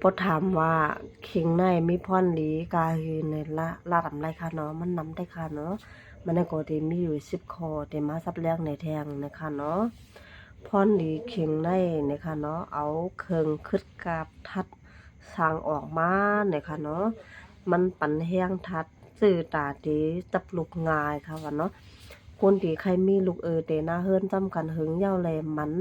พอถามว่าเข่งในมีพรหลีกาฮือในละดำไรค่ะเนาะมันนำได้ค่ะเนาะมันก็ได้มีอยู่10ข้อแต่มาซับแรกในแทงนะคะเนาะพรหลีเข่งในนะคะเนาะเอาเครื่องคึดกาบทัดสร้างออกมานะคะเนาะมันปันแห้งทัดสื่อตาดีจับลูกง่ายค่ะว่าเนาะคนที่ใครมีลูกเตหน้าเฮิรนจำกันหึงยาวแลมัน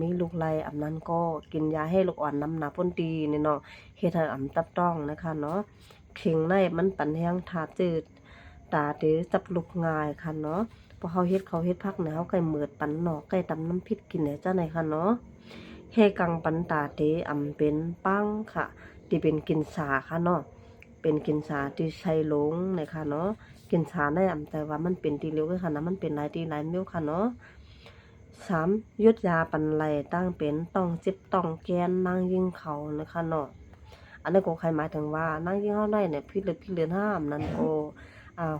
มีลูกไลนั้นก็กินยาให้ลูกอ่อนน้ำหนาพ้นดีนี่เนาะเฮ็ดให้จับต้องนะคะเนาะเข่งในมันปันแห้งทาจืดตาเดือจับลูกง่ายค่ะเนาะพอเขาเฮ็ดพักเนี่ยเขาไก่เหมือดปันเนาะไก่ตำน้ำพริกกินเนี่ยเจ้าไหนค่ะเนาะเฮกังปันตาเตเป็นปังค่ะที่เป็นกินสาค่ะเนาะเป็นกินสาที่ใช้ลงนะคะเนาะกินสาได้แต่ว่ามันเป็นตีเร็วค่ะนะมันเป็นหลายตีหลายเมลค่ะเนาะ3ยุดยาปันไหลตั้งเป็นต้องจิบต้องแกนนั่งยิงเขานะคะเนาะอันนี้ก็ใครหมายถึงว่านั่งยิงเขาได้เนี่ยพี่เลือนห้ามนั่นโอ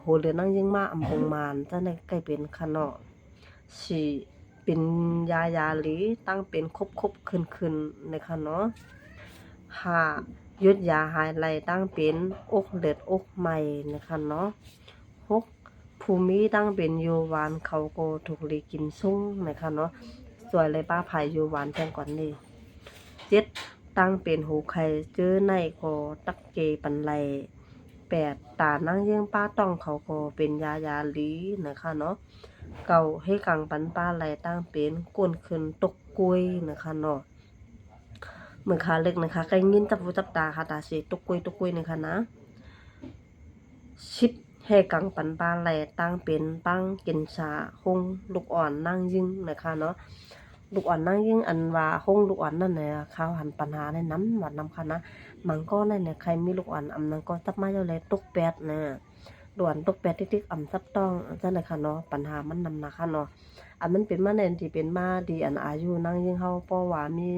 โหเรือนนั่งยิงมาอำปงมานจะในใกล้เป็นค่ะเนาะสี่เป็นยาหลีตั้งเป็นครบคืนนะคะเนาะ5ยุดยาหายไหลตั้งเป็นอกเลือดอกใหม่นะคะเนาะ6ภูมิตั้งเป็นโยวานเขาโกถูกลีกินซุ้งนะคะเนาะสวยเลยป้าภายโยวานแทงก่อนนี่7ตั้งเป็นหูไข่เจอในโกตักเกปันไหล8ตานั่งเยื่องป้าต้องเขาโกเป็นยาหลีนะคะเนาะเก่าให้กังปันป้าไหลตั้งเป็นก้นขึ้นตกกล้วยนะคะเนาะเหมือนขาเล็กนะคะใครยินจับตาค่ะตาสีตกกล้วยนะคะนะชิปให้กังปันปลาไหลตั้งเป็นปังกินชาหงลูกอ่อนนั่งยิงนะคะเนาะลูกอ่อนนั่งยิงอันว่าหงลูกอ่อนนั่นเนี่ยข้าวหันปัญหาในน้ำหวัดน้ำค่ะนะมันก็นั่นเนี่ยใครมีลูกอ่อนนั้นก็จับมาเยอะเลยตกแปดนะด่วนตกแปดติ๊กซับต้องจังได๋ค่ะเนาะปัญหามันนำนะคะเนาะมันเป็นมาแน่นที่เป็นมาดีอายุนั่งยิงเฮาเพราะว่ามี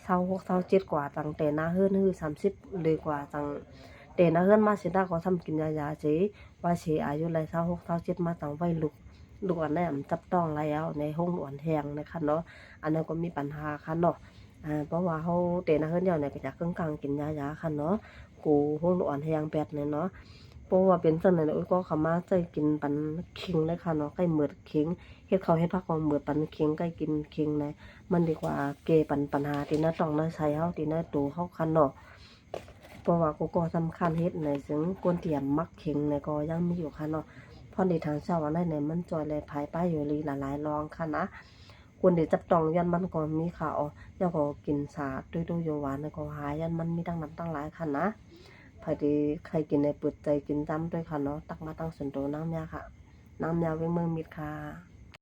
26 27กว่าตั้งแต่หน้าเฮือนฮือ30เลยกว่าจังแต่หน้าเฮือนมาสิได้ก็ทำกินยาเจว่าสิอายุไร26 27มาตั้งไว้ลูกอันนั้นจับต้องแล้วในห้องอ่อนแหงนะคะเนาะอันนั้นก็มีปัญหาค่ะเนาะเพราะว่าเฮาแต่หน้าเฮือนเดียวเนี่ยก็จะกึ่งกลางกินยาค่ะเนาะกูห้องอ่อนแหงแปดเนี่ยเนาะเพราะว่าเป็นจังได๋อุ้ยก็เข้ามาใจกินปันคิงเลยค่ะเนาะไก่เหมือดคิงเฮ็ดข้าวเฮ็ดผักก็เหมือดปันคิงไก่กินคิงเลยมันดีกว่าเกปัญหาที่น่าต้องน่าใช้เฮาที่น่าตูเฮาคันเนาะเพราะว่าก็สำคัญเฮ็ดในซึ่งคนเตรียมมักคิงเนี่ยก็ยังมีอยู่ค่ะเนาะพอในทางชาวอันใดเนี่ยมันจอยเลยภายป้ายอยู่ลีหลายๆรองค่ะนะควรได้จับต้องยันมันก็มีข่าวแล้วก็กินสาด้วยโยหวานก็หายันมันมีตั้งนำตั้งหลายค่ะนะพอดีใครกินในเปิดใจกินจ้ำด้วยค่ะเนาะตักมาตั้งส่วนตัวน้ำยาค่ะน้ำยาเว้งเมืองมิดค่ะ